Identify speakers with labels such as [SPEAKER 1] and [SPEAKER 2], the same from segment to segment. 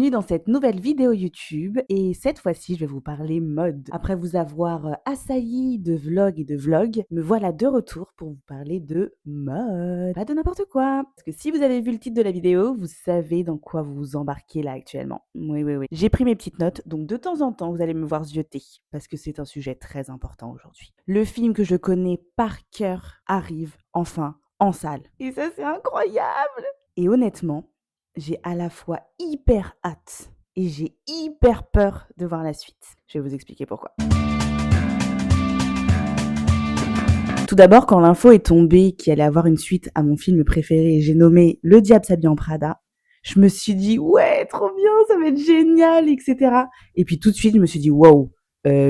[SPEAKER 1] bienvenue dans cette nouvelle vidéo YouTube et cette fois-ci je vais vous parler mode. Après vous avoir assailli de vlogs et de vlogs, me voilà de retour pour vous parler de mode. Pas de n'importe quoi. Parce que si vous avez vu le titre de la vidéo, vous savez dans quoi vous vous embarquez là actuellement. Oui. J'ai pris mes petites notes, donc de temps en temps vous allez me voir zioter parce que c'est un sujet très important aujourd'hui. Le film que je connais par cœur arrive enfin en salle. Et ça c'est incroyable. Et honnêtement, j'ai à la fois hyper hâte et j'ai hyper peur de voir la suite. Je vais vous expliquer pourquoi. Tout d'abord, quand l'info est tombée qu'il allait avoir une suite à mon film préféré et j'ai nommé Le Diable s'habille en Prada, je me suis dit ouais, trop bien, ça va être génial, etc. Et puis tout de suite, je me suis dit wow,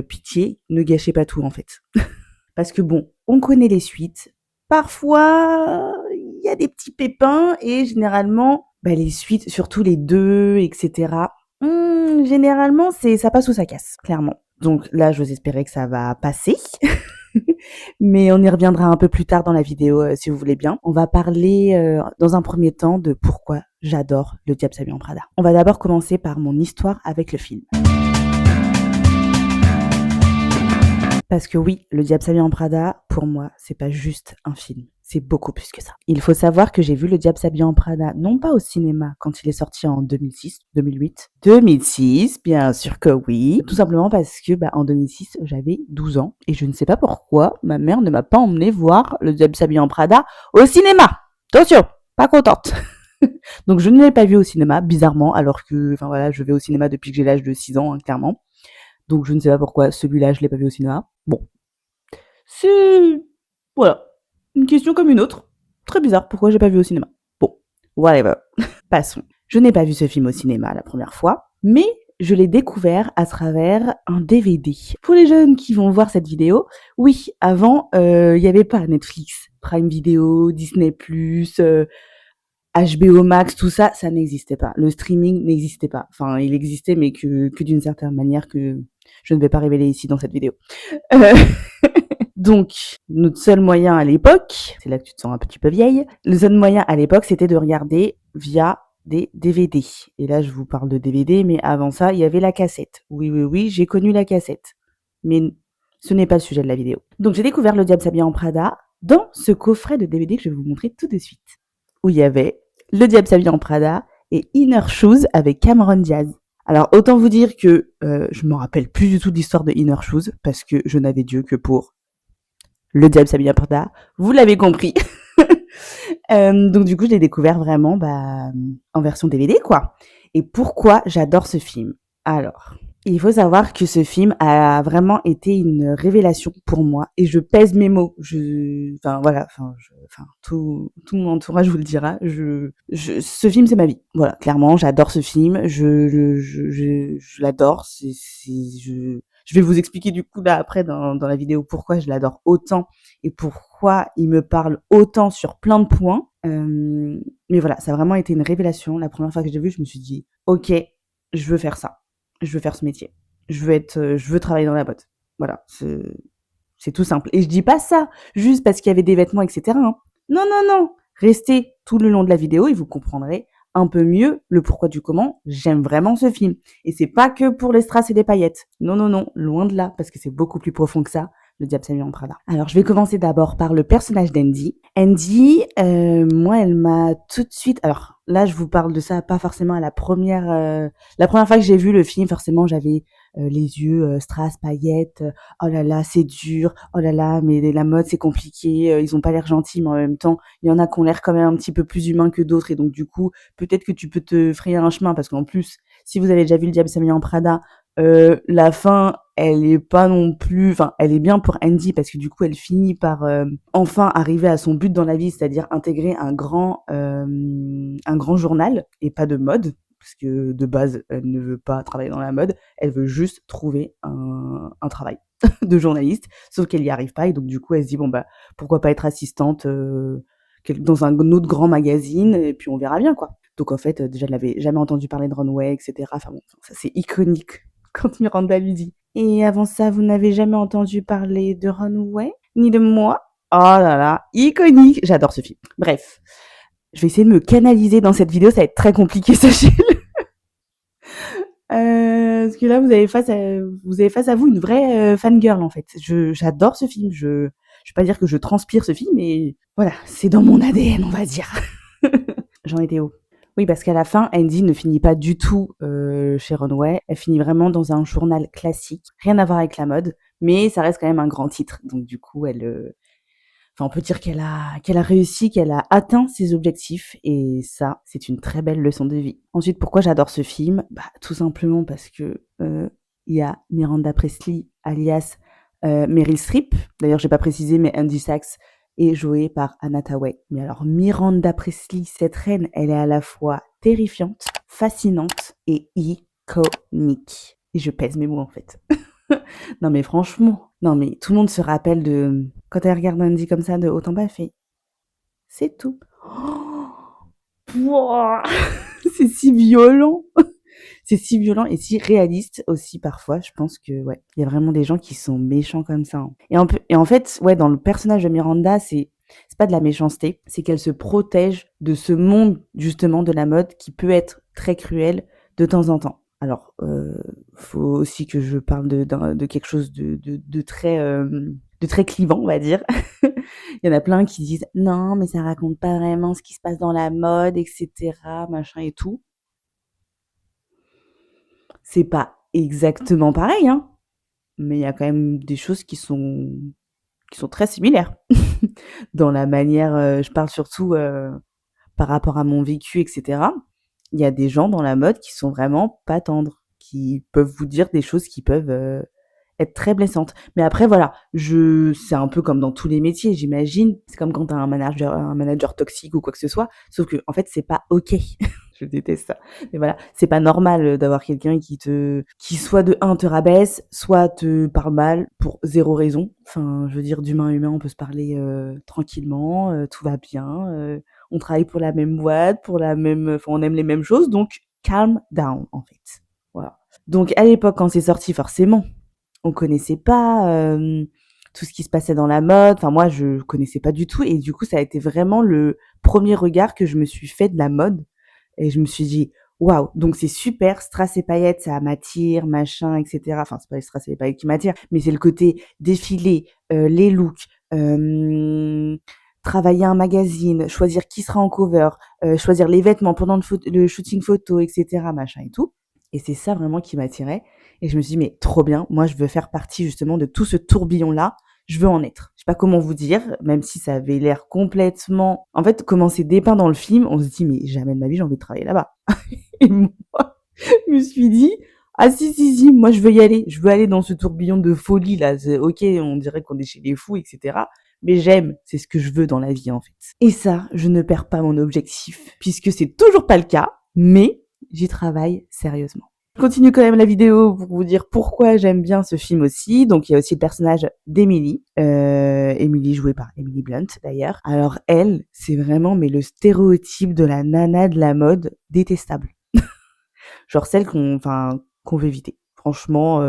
[SPEAKER 1] pitié, ne gâchez pas tout en fait. Parce que bon, on connaît les suites. Parfois, il y a des petits pépins et généralement, les suites, surtout les 2, etc. Généralement, ça passe ou ça casse, clairement. Donc là, j'ose espérer que ça va passer. Mais on y reviendra un peu plus tard dans la vidéo, si vous voulez bien. On va parler dans un premier temps de pourquoi j'adore Le Diable s'habille en Prada. On va d'abord commencer par mon histoire avec le film. Parce que oui, Le Diable s'habille en Prada, pour moi, c'est pas juste un film. C'est beaucoup plus que ça. Il faut savoir que j'ai vu Le Diable s'habille en Prada, non pas au cinéma, quand il est sorti en 2006, 2008. 2006, bien sûr que oui. Tout simplement parce que, en 2006, j'avais 12 ans. Et je ne sais pas pourquoi, ma mère ne m'a pas emmené voir Le Diable s'habille en Prada au cinéma. Attention, pas contente. Donc je ne l'ai pas vu au cinéma, bizarrement, alors que, je vais au cinéma depuis que j'ai l'âge de 6 ans, clairement. Donc je ne sais pas pourquoi celui-là je l'ai pas vu au cinéma. Bon, c'est une question comme une autre. Très bizarre, pourquoi j'ai pas vu au cinéma. Bon, whatever. Passons. Je n'ai pas vu ce film au cinéma la première fois, mais je l'ai découvert à travers un DVD. Pour les jeunes qui vont voir cette vidéo, oui, avant il y avait pas Netflix, Prime Video, Disney+, HBO Max, tout ça, ça n'existait pas. Le streaming n'existait pas. Enfin, il existait, mais que d'une certaine manière que je ne vais pas révéler ici dans cette vidéo. Donc, notre seul moyen à l'époque, c'est là que tu te sens un petit peu vieille, le seul moyen à l'époque, c'était de regarder via des DVD. Et là, je vous parle de DVD, mais avant ça, il y avait la cassette. Oui, j'ai connu la cassette. Mais ce n'est pas le sujet de la vidéo. Donc, j'ai découvert Le Diable s'habille en Prada dans ce coffret de DVD que je vais vous montrer tout de suite. Où il y avait Le Diable s'habille en Prada et Inner Shoes avec Cameron Diaz. Alors, autant vous dire que je me rappelle plus du tout de l'histoire de Inner Shoes parce que je n'avais Dieu que pour Le Diable s'habille en Prada. Vous l'avez compris. Donc, du coup, je l'ai découvert vraiment en version DVD, quoi. Et pourquoi j'adore ce film? Alors, il faut savoir que ce film a vraiment été une révélation pour moi et je pèse mes mots. Tout mon entourage vous le dira. Ce film, c'est ma vie. Voilà, clairement, j'adore ce film. Je l'adore. Je vais vous expliquer du coup là après dans la vidéo pourquoi je l'adore autant et pourquoi il me parle autant sur plein de points. Mais voilà, ça a vraiment été une révélation. La première fois que j'ai vu, je me suis dit, ok, je veux faire ça. Je veux faire ce métier. Je veux travailler dans la mode. Voilà, c'est tout simple. Et je dis pas ça juste parce qu'il y avait des vêtements, etc. Hein. Non. Restez tout le long de la vidéo et vous comprendrez un peu mieux le pourquoi du comment. J'aime vraiment ce film. Et c'est pas que pour les strass et des paillettes. Non, loin de là, parce que c'est beaucoup plus profond que ça. Le Diable s'habille en Prada. Alors, je vais commencer d'abord par le personnage d'Andy. Andy, moi, elle m'a tout de suite... Alors, là, je vous parle de ça, pas forcément à la première fois que j'ai vu le film, forcément, j'avais les yeux strass, paillettes. Oh là là, c'est dur. Oh là là, mais la mode, c'est compliqué. Ils ont pas l'air gentils, mais en même temps, il y en a qui ont l'air quand même un petit peu plus humains que d'autres. Et donc, du coup, peut-être que tu peux te frayer un chemin, parce qu'en plus, si vous avez déjà vu Le Diable s'habille en Prada, la fin, elle est pas non plus... Enfin, elle est bien pour Andy parce que du coup, elle finit par enfin arriver à son but dans la vie, c'est-à-dire intégrer un grand journal et pas de mode, parce que de base, elle ne veut pas travailler dans la mode, elle veut juste trouver un travail de journaliste, sauf qu'elle y arrive pas et donc du coup, elle se dit, pourquoi pas être assistante dans un autre grand magazine et puis on verra bien, quoi. Donc en fait, déjà, elle n'avait jamais entendu parler de Runway, etc. Enfin bon, ça c'est iconique quand Miranda lui dit. Et avant ça, vous n'avez jamais entendu parler de Runway, ni de moi? Oh là là, iconique. J'adore ce film. Bref, je vais essayer de me canaliser dans cette vidéo, ça va être très compliqué, sachez-le. Parce que là, vous avez face à vous une vraie fangirl en fait. J'adore ce film. Je vais pas dire que je transpire ce film, mais voilà, c'est dans mon ADN, on va dire. J'en étais où? Oui, parce qu'à la fin, Andy ne finit pas du tout chez Runway. Elle finit vraiment dans un journal classique, rien à voir avec la mode, mais ça reste quand même un grand titre. Donc du coup, enfin, on peut dire qu'elle a réussi, qu'elle a atteint ses objectifs, et ça, c'est une très belle leçon de vie. Ensuite, pourquoi j'adore ce film? Bah, tout simplement parce que il y a Miranda Priestly, alias Meryl Streep. D'ailleurs, j'ai pas précisé, mais Andy Sachs est jouée par Anna Thaoué. Mais alors, Miranda Priestly, cette reine, elle est à la fois terrifiante, fascinante et iconique. Et je pèse mes mots en fait. Non mais franchement, non mais tout le monde se rappelle de quand elle regarde Andy comme ça de haut en bas, elle fait c'est tout. Pouah, c'est si violent. C'est si violent et si réaliste aussi parfois. Je pense que ouais, il y a vraiment des gens qui sont méchants comme ça, hein. Et en fait, ouais, dans le personnage de Miranda, c'est pas de la méchanceté, c'est qu'elle se protège de ce monde justement de la mode qui peut être très cruel de temps en temps. Alors, faut aussi que je parle de quelque chose de très clivant, on va dire. Il y en a plein qui disent non, mais ça raconte pas vraiment ce qui se passe dans la mode, etc., machin et tout. C'est pas exactement pareil, hein, mais il y a quand même des choses qui sont très similaires dans la manière. Je parle surtout par rapport à mon vécu, etc. Il y a des gens dans la mode qui sont vraiment pas tendres, qui peuvent vous dire des choses qui peuvent être très blessantes. Mais après, voilà, c'est un peu comme dans tous les métiers, j'imagine. C'est comme quand t'as un manager toxique ou quoi que ce soit. Sauf que, en fait, c'est pas ok. Je déteste ça. Mais voilà, c'est pas normal d'avoir quelqu'un qui soit de un te rabaisse, soit te parle mal pour zéro raison. Enfin, je veux dire, d'humain à humain, on peut se parler tranquillement, tout va bien, on travaille pour la même boîte, enfin, on aime les mêmes choses, donc calm down, en fait. Voilà. Donc, à l'époque, quand c'est sorti, forcément, on connaissait pas tout ce qui se passait dans la mode. Enfin, moi, je connaissais pas du tout. Et du coup, ça a été vraiment le premier regard que je me suis fait de la mode. Et je me suis dit, waouh, donc c'est super, strass et paillettes, ça m'attire, machin, etc. Enfin, c'est pas les strass et les paillettes qui m'attirent, mais c'est le côté défilé, les looks, travailler un magazine, choisir qui sera en cover, choisir les vêtements pendant le shooting photo, etc., machin et tout. Et c'est ça vraiment qui m'attirait. Et je me suis dit, mais trop bien, moi je veux faire partie justement de tout ce tourbillon-là, je veux en être. Je sais pas comment vous dire, même si ça avait l'air complètement... En fait, comment c'est dépeint dans le film, on se dit, mais jamais de ma vie j'ai envie de travailler là-bas. Et moi, je me suis dit, ah si, moi je veux y aller. Je veux aller dans ce tourbillon de folie là. Ok, on dirait qu'on est chez les fous, etc. Mais j'aime, c'est ce que je veux dans la vie en fait. Et ça, je ne perds pas mon objectif, puisque c'est toujours pas le cas, mais j'y travaille sérieusement. Je continue quand même la vidéo pour vous dire pourquoi j'aime bien ce film aussi. Donc il y a aussi le personnage d'Emily, Emily jouée par Emily Blunt d'ailleurs. Alors elle, c'est vraiment mais le stéréotype de la nana de la mode détestable. Genre celle qu'on veut éviter. Franchement,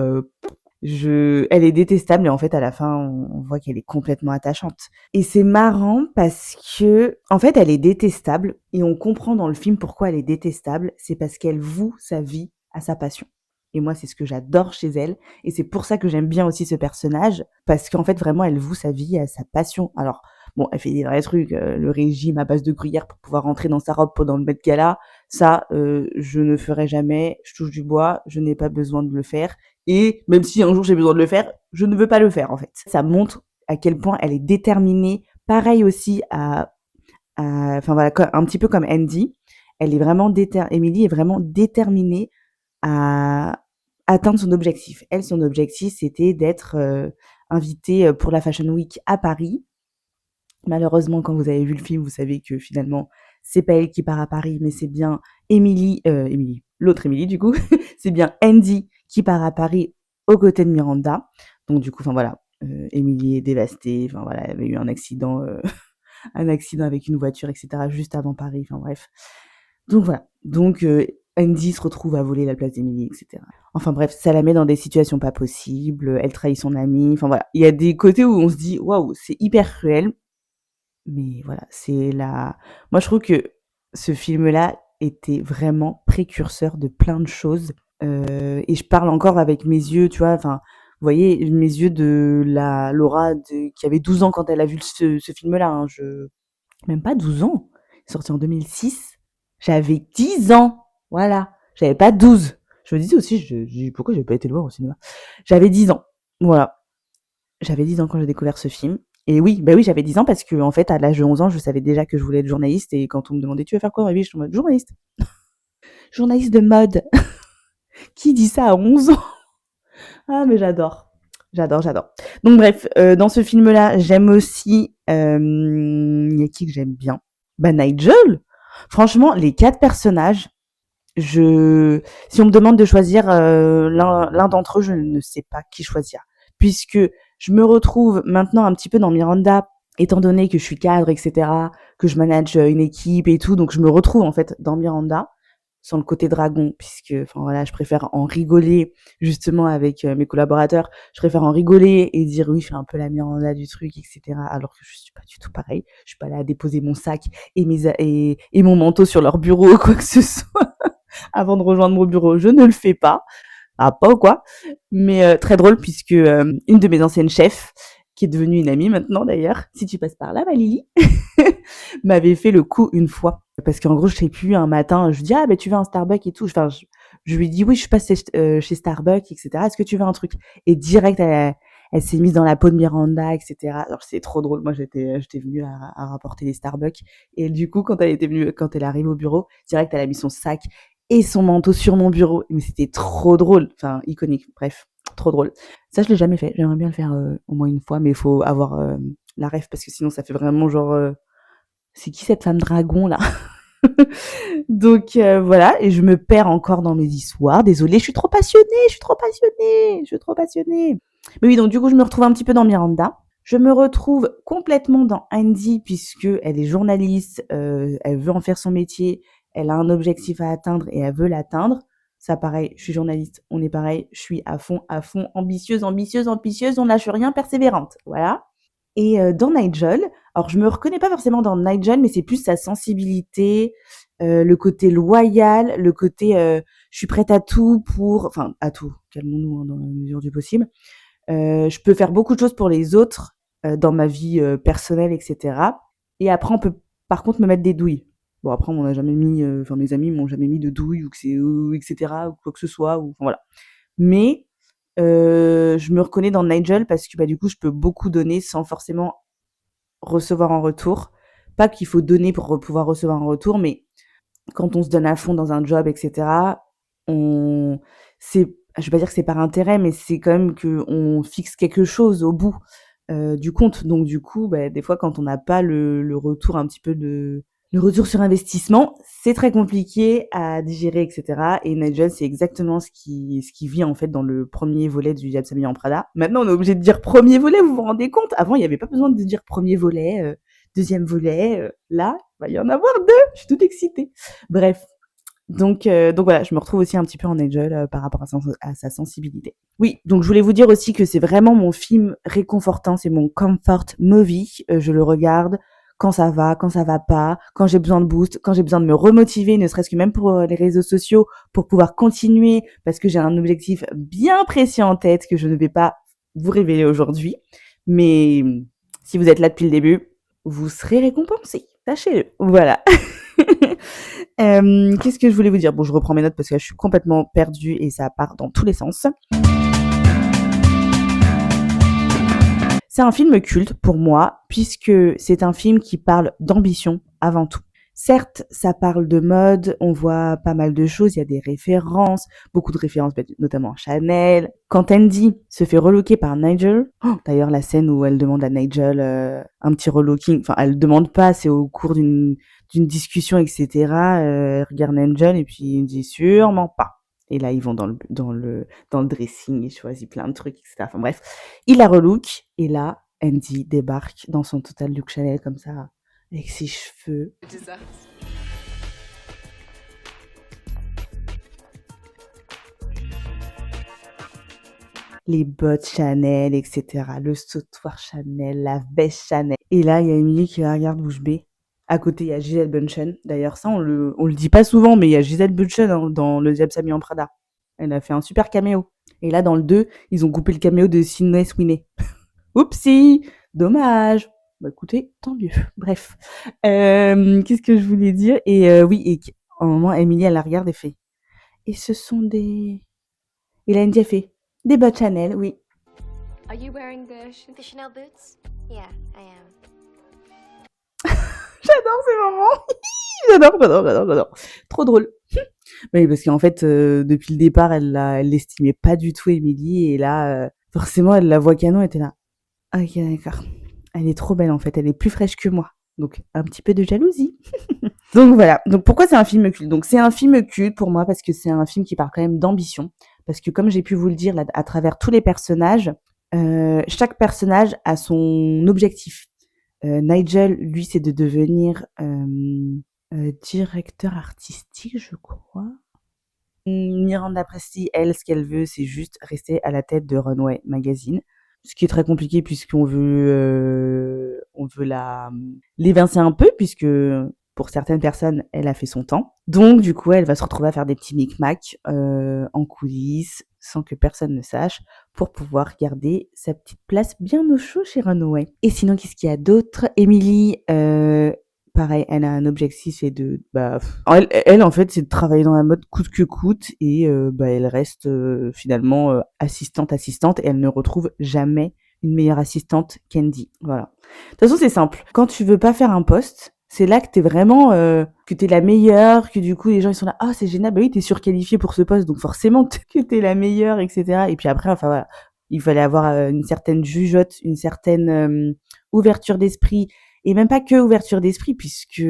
[SPEAKER 1] elle est détestable et en fait à la fin on voit qu'elle est complètement attachante. Et c'est marrant parce que en fait elle est détestable et on comprend dans le film pourquoi elle est détestable. C'est parce qu'elle voue sa vie à sa passion. Et moi c'est ce que j'adore chez elle et c'est pour ça que j'aime bien aussi ce personnage parce qu'en fait vraiment elle voue sa vie à sa passion. Alors bon, elle fait des vrais trucs, le régime à base de gruyère pour pouvoir rentrer dans sa robe pendant le Met Gala, ça, je ne ferai jamais, je touche du bois, je n'ai pas besoin de le faire. Et même si un jour j'ai besoin de le faire, je ne veux pas le faire en fait. Ça montre à quel point elle est déterminée. Pareil aussi enfin voilà, un petit peu comme Andy, elle est vraiment Emily est vraiment déterminée à atteindre son objectif. Elle, son objectif, c'était d'être invitée pour la Fashion Week à Paris. Malheureusement, quand vous avez vu le film, vous savez que finalement, c'est pas elle qui part à Paris, mais c'est bien l'autre Emily du coup, c'est bien Andy qui part à Paris aux côtés de Miranda. Donc du coup, enfin voilà, Emily est dévastée. Enfin voilà, elle avait eu un accident, un accident avec une voiture, etc. juste avant Paris. Enfin bref. Donc voilà. Donc Andy se retrouve à voler la place d'Emily, etc. Enfin bref, ça la met dans des situations pas possibles. Elle trahit son ami. Enfin voilà, il y a des côtés où on se dit waouh, c'est hyper cruel. Mais voilà, moi je trouve que ce film-là était vraiment précurseur de plein de choses Et je parle encore avec mes yeux, tu vois, enfin, vous voyez, mes yeux de la Laura qui avait 12 ans quand elle a vu ce film-là. Hein, même pas 12 ans. Il est sorti en 2006. J'avais 10 ans. Voilà. J'avais pas 12. Je me disais aussi, pourquoi j'ai pas été le voir au cinéma. J'avais 10 ans. Voilà. J'avais 10 ans quand j'ai découvert ce film. Et oui, bah oui, j'avais 10 ans parce que, en fait, à l'âge de 11 ans, je savais déjà que je voulais être journaliste. Et quand on me demandait, tu veux faire quoi dans la vie? Je suis en mode journaliste. Journaliste de mode. Qui dit ça à 11 ans? Ah, mais j'adore. J'adore, j'adore. Donc, bref, dans ce film-là, j'aime aussi. Il y a qui que j'aime bien? Bah, Nigel. Franchement, les 4 personnages, si on me demande de choisir l'un d'entre eux, je ne sais pas qui choisir. Puisque je me retrouve maintenant un petit peu dans Miranda, étant donné que je suis cadre, etc., que je manage une équipe et tout, donc je me retrouve en fait dans Miranda, sans le côté dragon, puisque, enfin voilà, je préfère en rigoler justement avec mes collaborateurs. Je préfère en rigoler et dire oui, je suis un peu la Miranda du truc, etc. Alors que je suis pas du tout pareil. Je suis pas là à déposer mon sac et mon manteau sur leur bureau ou quoi que ce soit avant de rejoindre mon bureau. Je ne le fais pas. Ah, pas ou quoi. Mais très drôle puisque une de mes anciennes chefs, qui est devenue une amie maintenant d'ailleurs, si tu passes par là, Valérie, m'avait fait le coup une fois. Parce qu'en gros, je sais plus, un matin, je lui dis, ah, ben, tu veux un Starbucks et tout. Enfin, je lui dis, oui, je suis passée chez Starbucks, etc. Est-ce que tu veux un truc? Et direct, elle s'est mise dans la peau de Miranda, etc. Alors, c'est trop drôle. Moi, j'étais venue à rapporter les Starbucks. Et du coup, quand elle arrive au bureau, direct, elle a mis son sac et son manteau sur mon bureau. Mais c'était trop drôle. Enfin, iconique. Bref, trop drôle. Ça, je l'ai jamais fait. J'aimerais bien le faire au moins une fois, mais il faut avoir la ref parce que sinon, ça fait vraiment genre, c'est qui cette femme dragon là? Donc voilà, et je me perds encore dans mes histoires. Désolée, je suis trop passionnée, je suis trop passionnée, je suis trop passionnée. Mais oui, donc du coup, je me retrouve un petit peu dans Miranda. Je me retrouve complètement dans Andy puisque elle est journaliste, elle veut en faire son métier, elle a un objectif à atteindre et elle veut l'atteindre. Ça, pareil, je suis journaliste, on est pareil, je suis à fond, ambitieuse, ambitieuse, ambitieuse, on lâche rien, persévérante. Voilà. Et dans Nigel, alors je me reconnais pas forcément dans Nigel, mais c'est plus sa sensibilité, le côté loyal, le côté je suis prête à tout enfin à tout, calmons-nous hein, dans la mesure du possible. Je peux faire beaucoup de choses pour les autres dans ma vie personnelle, etc. Et après, on peut par contre me mettre des douilles. Bon, après, on n'a jamais mis, enfin mes amis m'ont jamais mis de douilles ou que c'est, etc. ou quoi que ce soit, ou enfin, voilà. Mais je me reconnais dans Nigel parce que bah, du coup, je peux beaucoup donner sans forcément recevoir en retour. Pas qu'il faut donner pour pouvoir recevoir en retour, mais quand on se donne à fond dans un job, etc., je vais pas dire que c'est par intérêt, mais c'est quand même qu'on fixe quelque chose au bout du compte. Donc du coup, bah, des fois, quand on n'a pas le retour un petit peu le retour sur investissement, c'est très compliqué à digérer, etc. Et Nigel, c'est exactement ce qui vit en fait dans le premier volet du Diable s'habille en Prada. Maintenant, on est obligé de dire premier volet, vous vous rendez compte? Avant, il n'y avait pas besoin de dire premier volet, deuxième volet. Là, il va y en avoir deux. Je suis toute excitée. Bref. Donc voilà, je me retrouve aussi un petit peu en Nigel par rapport à sa sensibilité. Oui, donc je voulais vous dire aussi que c'est vraiment mon film réconfortant, c'est mon comfort movie. Je le regarde quand ça va pas, quand j'ai besoin de boost, quand j'ai besoin de me remotiver, ne serait-ce que même pour les réseaux sociaux, pour pouvoir continuer, parce que j'ai un objectif bien précis en tête que je ne vais pas vous révéler aujourd'hui. Mais si vous êtes là depuis le début, vous serez récompensé. Sachez-le. Voilà. Qu'est-ce que je voulais vous dire? Bon, je reprends mes notes parce que là, je suis complètement perdue et ça part dans tous les sens. C'est un film culte pour moi, puisque c'est un film qui parle d'ambition avant tout. Certes, ça parle de mode, on voit pas mal de choses, il y a des références, beaucoup de références, notamment à Chanel. Quand Andy se fait relooker par Nigel, d'ailleurs la scène où elle demande à Nigel un petit relooking, enfin elle demande pas, c'est au cours d'une discussion, etc. Elle regarde Nigel et puis il dit sûrement pas. Et là, ils vont dans le dressing, ils choisissent plein de trucs, etc. Enfin bref, il la relook, et là, Andy débarque dans son total look Chanel comme ça, avec ses cheveux. Les bottes Chanel, etc. Le sautoir Chanel, la veste Chanel. Et là, il y a Emily qui la regarde bouche bée. À côté, il y a Gisèle Bündchen. D'ailleurs, ça, on le dit pas souvent, mais il y a Gisèle Bündchen dans Le Diable s'habille en Prada. Elle a fait un super caméo. Et là, dans le 2, ils ont coupé le caméo de Sydney Sweeney. Oupsie, dommage. Bah écoutez, tant mieux. Bref, qu'est-ce que je voulais dire? Et oui, et à un moment, Emily, elle la regarde et fait. Et ce sont des. Et là, Andy a fait des bottes Chanel, oui.
[SPEAKER 2] Are you wearing the Chanel boots?
[SPEAKER 3] Yeah, I am.
[SPEAKER 1] J'adore ces moments. J'adore. Trop drôle. Oui, parce qu'en fait, depuis le départ, elle l'estimait pas du tout, Emily, et là, forcément, elle la voit canon, elle était là. Ok, d'accord. Elle est trop belle en fait, elle est plus fraîche que moi. Donc un petit peu de jalousie. Donc voilà. Donc pourquoi c'est un film culte? Donc c'est un film culte pour moi parce que c'est un film qui parle quand même d'ambition. Parce que comme j'ai pu vous le dire là, à travers tous les personnages, chaque personnage a son objectif. Nigel, lui, c'est de devenir directeur artistique, je crois. Miranda Presley, elle, ce qu'elle veut, c'est juste rester à la tête de Runway Magazine. Ce qui est très compliqué puisqu'on veut l'évincer un peu puisque pour certaines personnes, elle a fait son temps. Donc du coup, elle va se retrouver à faire des petits micmacs en coulisses sans que personne ne sache pour pouvoir garder sa petite place bien au chaud chez Runway. Et sinon, qu'est-ce qu'il y a d'autre? Emily, pareil, elle a un objectif, c'est de, elle en fait, c'est de travailler dans la mode coûte que coûte et elle reste finalement assistante et elle ne retrouve jamais une meilleure assistante qu'Andy. Voilà. De toute façon, c'est simple. Quand tu veux pas faire un poste, c'est là que t'es vraiment que t'es la meilleure, que du coup les gens ils sont là, ah c'est génial, bah oui t'es surqualifiée pour ce poste, donc forcément que t'es la meilleure, etc. Et puis après, enfin voilà, il fallait avoir une certaine jugeote, une certaine ouverture d'esprit. Et même pas que ouverture d'esprit, puisque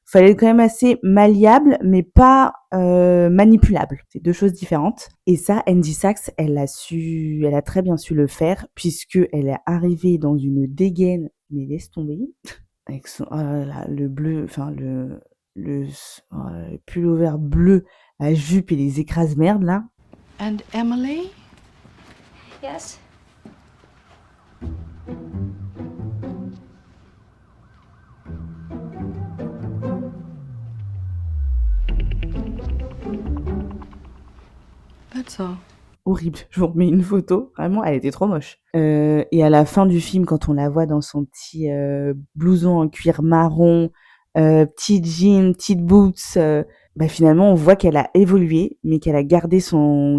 [SPEAKER 1] fallait être quand même assez malléable, mais pas manipulable. C'est deux choses différentes. Et ça, Andy Sachs, elle a très bien su le faire, puisque elle est arrivée dans une dégaine, mais laisse tomber, avec son, oh là là, le bleu, enfin le pullover bleu, la jupe et les écrase-merdes là.
[SPEAKER 4] And Emily?
[SPEAKER 3] Yes?
[SPEAKER 4] That's all.
[SPEAKER 1] Horrible. Je vous remets une photo. Vraiment, elle était trop moche. Et à la fin du film, quand on la voit dans son petit blouson en cuir marron, petit jean, petites boots, finalement, on voit qu'elle a évolué, mais qu'elle a gardé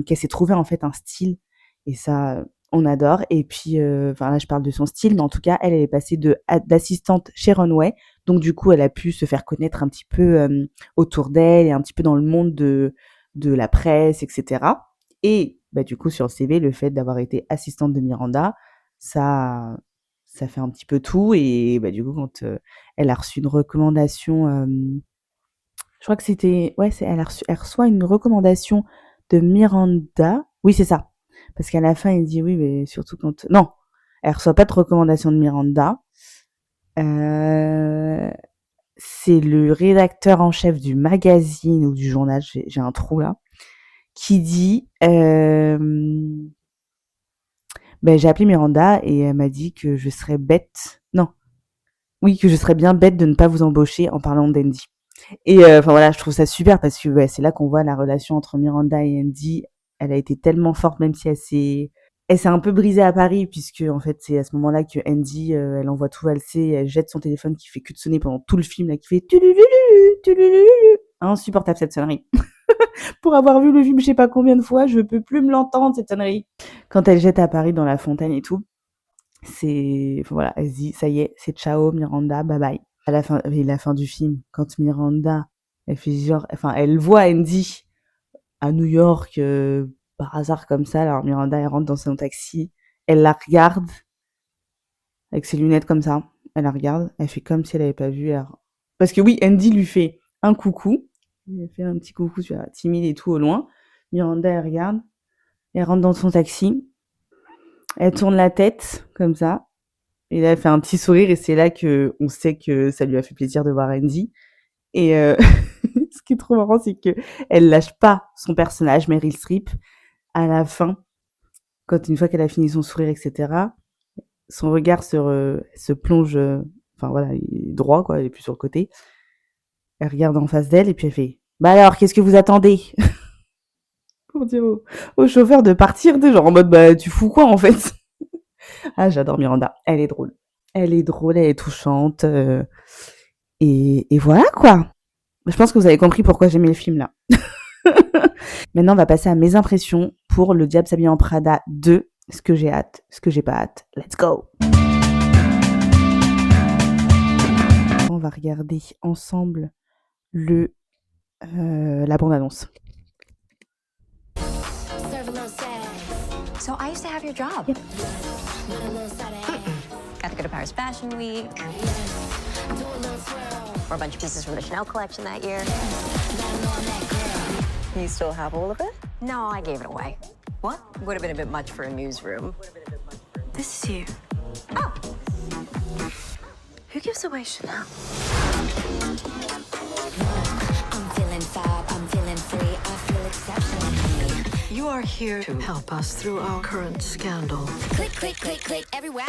[SPEAKER 1] qu'elle s'est trouvé en fait un style. Et ça, on adore. Et puis, là, je parle de son style, mais en tout cas, elle est passée d'assistante chez Runway. Donc, du coup, elle a pu se faire connaître un petit peu autour d'elle et un petit peu dans le monde de la presse, etc. Et du coup, sur le CV, le fait d'avoir été assistante de Miranda, ça fait un petit peu tout. Et du coup, quand elle a reçu une recommandation, je crois que c'était, ouais, elle reçoit une recommandation de Miranda. Oui, c'est ça. Parce qu'à la fin, il dit oui, mais surtout quand, non, elle reçoit pas de recommandation de Miranda. C'est le rédacteur en chef du magazine ou du journal, j'ai un trou là, qui dit j'ai appelé Miranda et elle m'a dit que je serais bête. Non, oui, que je serais bien bête de ne pas vous embaucher en parlant d'Andy. Et voilà, je trouve ça super parce que c'est là qu'on voit la relation entre Miranda et Andy. Elle a été tellement forte, même si elle s'est un peu brisée à Paris, puisque en fait c'est à ce moment-là que Andy, elle envoie tout valser, elle jette son téléphone qui fait que de sonner pendant tout le film, là, qui fait tulululu, tulululu. Insupportable cette sonnerie. Pour avoir vu le film je sais pas combien de fois, je peux plus me l'entendre cette sonnerie. Quand elle jette à Paris dans la fontaine et tout, voilà, elle se dit ça y est, c'est ciao Miranda, bye bye. À la fin du film, quand Miranda, elle fait elle voit Andy à New York par hasard comme ça, alors Miranda elle rentre dans son taxi, elle la regarde avec ses lunettes comme ça, elle la regarde, elle fait comme si elle avait pas vu, parce que oui, Andy lui fait un coucou, il fait un petit coucou, tu vois, timide et tout au loin. Miranda elle regarde, elle rentre dans son taxi, elle tourne la tête comme ça, et là elle fait un petit sourire et c'est là que on sait que ça lui a fait plaisir de voir Andy. Et ce qui est trop marrant, c'est que elle lâche pas son personnage, Meryl Streep, à la fin, quand une fois qu'elle a fini son sourire, etc., son regard se plonge, il est droit, quoi, il est plus sur le côté. Elle regarde en face d'elle et puis elle fait, bah alors, qu'est-ce que vous attendez? pour dire au chauffeur de partir, genre en mode bah tu fous quoi en fait. Ah, j'adore Miranda, elle est drôle. Elle est drôle, elle est touchante. Et voilà quoi. Je pense que vous avez compris pourquoi j'aimais le film là. Maintenant, on va passer à mes impressions pour Le Diable s'habille en Prada 2. Ce que j'ai hâte, ce que j'ai pas hâte. Let's go! On va regarder ensemble la bande-annonce.
[SPEAKER 3] So I used to have your job.
[SPEAKER 1] Yep.
[SPEAKER 3] Got to go to Paris Fashion Week. Or a bunch of pieces from the Chanel collection that year. You still have all of it? No, I gave it away. What? Would have been a bit much for a newsroom. This is you. Oh. Who gives away Chanel?
[SPEAKER 5] I'm feeling fab, I'm feeling free, I feel exceptional.
[SPEAKER 6] You are here to help us through our current scandal.
[SPEAKER 5] Click, click, click, click, everywhere.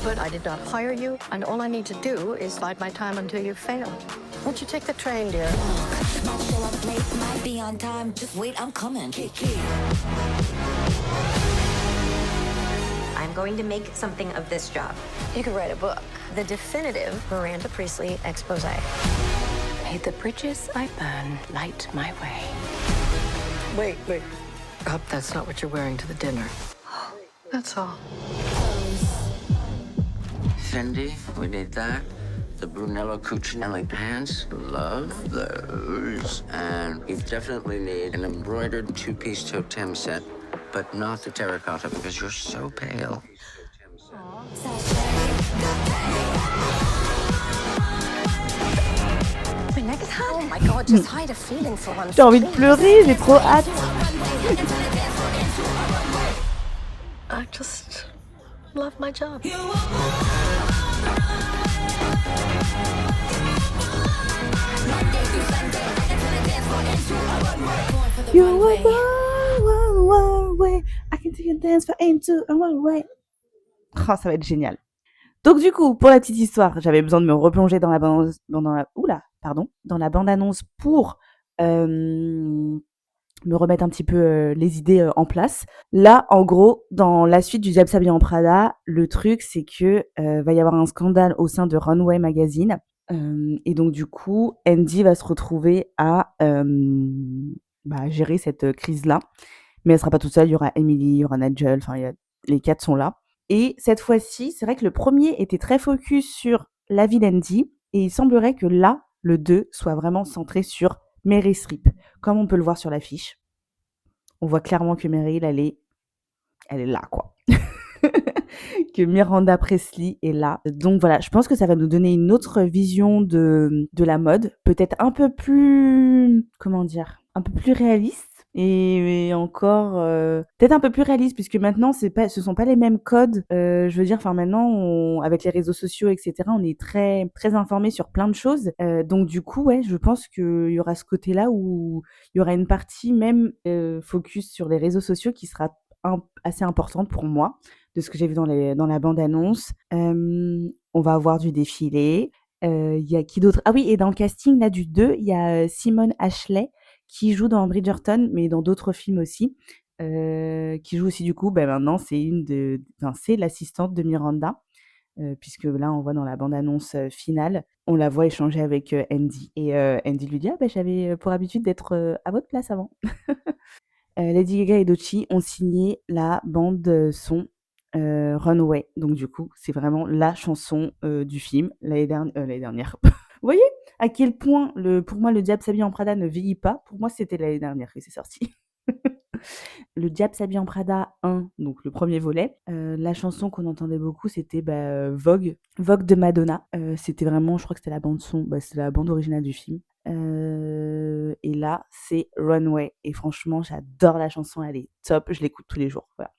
[SPEAKER 6] But I did not hire you, and all I need to do is bide my time until you fail. Won't you take the train, dear?
[SPEAKER 5] Might show up late, might be on time. Just wait, I'm coming.
[SPEAKER 3] I'm going to make something of this job. You could write a book. The definitive Miranda Priestley expose.
[SPEAKER 4] May the bridges I burn light my way.
[SPEAKER 6] Wait. Hope that's not what you're wearing to the dinner. That's all.
[SPEAKER 7] Fendi, we need that. The Brunello Cucinelli pants, love those. And we definitely need an embroidered two-piece totem set, but not the terracotta because you're so pale.
[SPEAKER 3] My neck is hot. Oh my God, just hide a feeling for once.
[SPEAKER 1] J'ai envie de pleurer, j'ai trop hâte.
[SPEAKER 6] I just love my job.
[SPEAKER 1] You are one way. I can take a dance for into a one way. Oh, ça va être génial. Donc du coup, pour la petite histoire, j'avais besoin de me replonger dans la bande-annonce pour me remettre un petit peu les idées en place. Là, en gros, dans la suite du Diable s'habille en Prada, le truc, c'est que va y avoir un scandale au sein de Runway Magazine. Et donc du coup, Andy va se retrouver à gérer cette crise-là. Mais elle sera pas toute seule, il y aura Emily, il y aura Nigel, enfin les 4 sont là. Et cette fois-ci, c'est vrai que le premier était très focus sur la vie d'Andy, et il semblerait que là, le 2 soit vraiment centré sur Mary Streep, comme on peut le voir sur l'affiche. On voit clairement que Meryl, elle est là, quoi. Que Miranda Priestley est là. Donc voilà, je pense que ça va nous donner une autre vision de la mode, peut-être un peu plus, un peu plus réaliste. Et encore peut-être un peu plus réaliste, puisque maintenant ce sont pas les mêmes codes. Je veux dire, enfin maintenant avec les réseaux sociaux, etc., on est très très informé sur plein de choses. Donc du coup, ouais, je pense qu'il y aura ce côté-là où il y aura une partie même focus sur les réseaux sociaux qui sera assez importante pour moi, de ce que j'ai vu dans la bande-annonce. On va avoir du défilé. Il y a qui d'autre? Ah oui, et dans le casting là du 2, il y a Simone Ashley qui joue dans Bridgerton, mais dans d'autres films aussi, qui joue aussi du coup, maintenant c'est l'assistante de Miranda, puisque là on voit dans la bande-annonce finale, on la voit échanger avec Andy, et Andy lui dit: «Ah j'avais pour habitude d'être à votre place avant». Lady Gaga et Doechii ont signé la bande son Runway, donc du coup c'est vraiment la chanson du film l'année dernière. Vous voyez à quel point pour moi le Diable s'habille en Prada ne vieillit pas. Pour moi c'était l'année dernière que c'est sorti. Le Diable s'habille en Prada 1, donc le premier volet, la chanson qu'on entendait beaucoup c'était Vogue de Madonna. C'était vraiment, je crois que c'était la bande son, c'était la bande originale du film. Et là c'est Runway, et franchement j'adore la chanson, elle est top, je l'écoute tous les jours, voilà.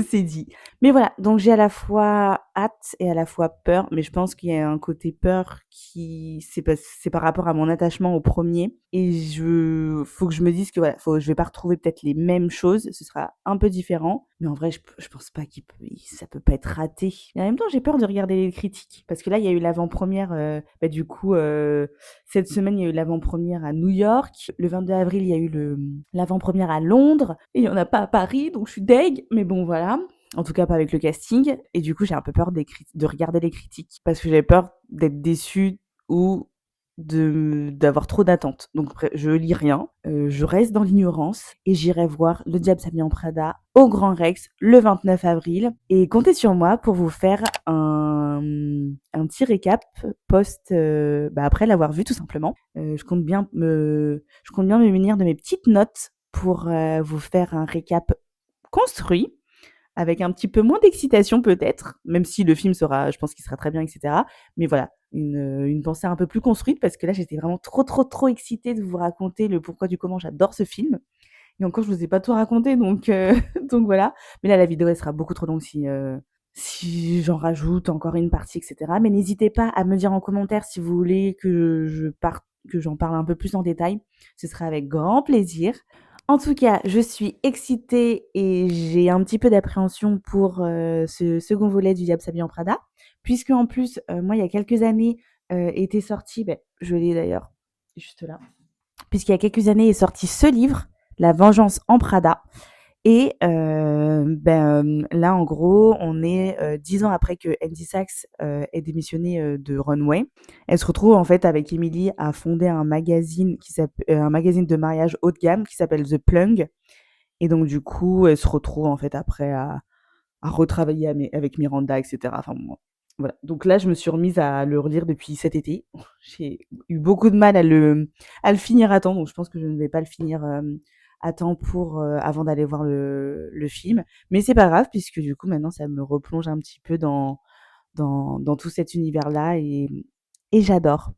[SPEAKER 1] C'est dit. Mais voilà, donc j'ai à la fois hâte et à la fois peur, mais je pense qu'il y a un côté peur qui c'est par rapport à mon attachement au premier et faut que je me dise que voilà, je vais pas retrouver peut-être les mêmes choses, ce sera un peu différent, mais en vrai je pense pas ça peut pas être raté. Et en même temps, j'ai peur de regarder les critiques parce que là, il y a eu l'avant-première, du coup, cette semaine, il y a eu l'avant-première à New York. Le 22 avril, il y a eu l'avant-première à Londres et il y en a pas à Paris, donc je suis deg, mais bon voilà. En tout cas, pas avec le casting. Et du coup, j'ai un peu peur de regarder les critiques parce que j'avais peur d'être déçue ou d'avoir trop d'attentes. Donc, je lis rien, je reste dans l'ignorance et j'irai voir Le Diable s'habille en Prada au Grand Rex le 29 avril. Et comptez sur moi pour vous faire un petit récap après l'avoir vu tout simplement. Je compte bien me munir de mes petites notes pour vous faire un récap construit avec un petit peu moins d'excitation peut-être, même si le film je pense qu'il sera très bien, etc. Mais voilà, une pensée un peu plus construite parce que là, j'étais vraiment trop excitée de vous raconter le pourquoi du comment j'adore ce film. Et encore, je vous ai pas tout raconté, donc donc voilà. Mais là, la vidéo, elle sera beaucoup trop longue si j'en rajoute encore une partie, etc. Mais n'hésitez pas à me dire en commentaire si vous voulez que j'en parle un peu plus en détail. Ce sera avec grand plaisir. En tout cas, je suis excitée et j'ai un petit peu d'appréhension pour ce second volet du Diable s'habille en Prada, puisque en plus, moi, il y a quelques années, était sorti, je l'ai d'ailleurs juste là, puisqu'il y a quelques années est sorti ce livre, La Vengeance en Prada. Et là, en gros, on est 10 ans après que Andy Sachs ait démissionné de Runway. Elle se retrouve en fait avec Emily à fonder un magazine un magazine de mariage haut de gamme qui s'appelle The Plung. Et donc du coup, elle se retrouve en fait après à retravailler avec Miranda, etc. Enfin bon, voilà. Donc là, je me suis remise à le relire depuis cet été. J'ai eu beaucoup de mal à le finir à temps, donc je pense que je ne vais pas le finir à temps avant d'aller voir le film. Mais c'est pas grave puisque du coup maintenant ça me replonge un petit peu dans tout cet univers-là et j'adore.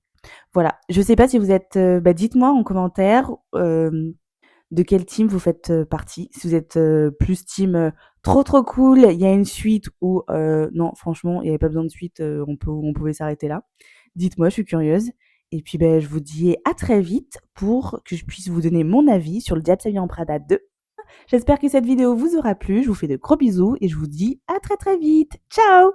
[SPEAKER 1] Voilà. Je sais pas si vous êtes dites-moi en commentaire de quel team vous faites partie. Si vous êtes plus team trop cool, il y a une suite ou non, franchement, il y avait pas besoin de suite, on pouvait s'arrêter là. Dites-moi, je suis curieuse. Et puis, je vous dis à très vite pour que je puisse vous donner mon avis sur Le Diable s'habille en Prada 2. J'espère que cette vidéo vous aura plu. Je vous fais de gros bisous et je vous dis à très vite. Ciao!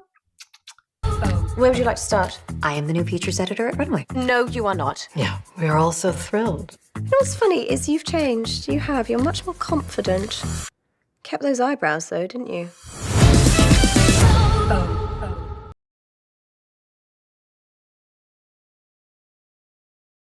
[SPEAKER 2] Where would you like to start?
[SPEAKER 3] I am the new features editor at Runway.
[SPEAKER 2] No, you are not.
[SPEAKER 6] Yeah, we're all so thrilled.
[SPEAKER 2] You know what's funny is you've changed. You have. You're much more confident. Kept those eyebrows though, didn't you?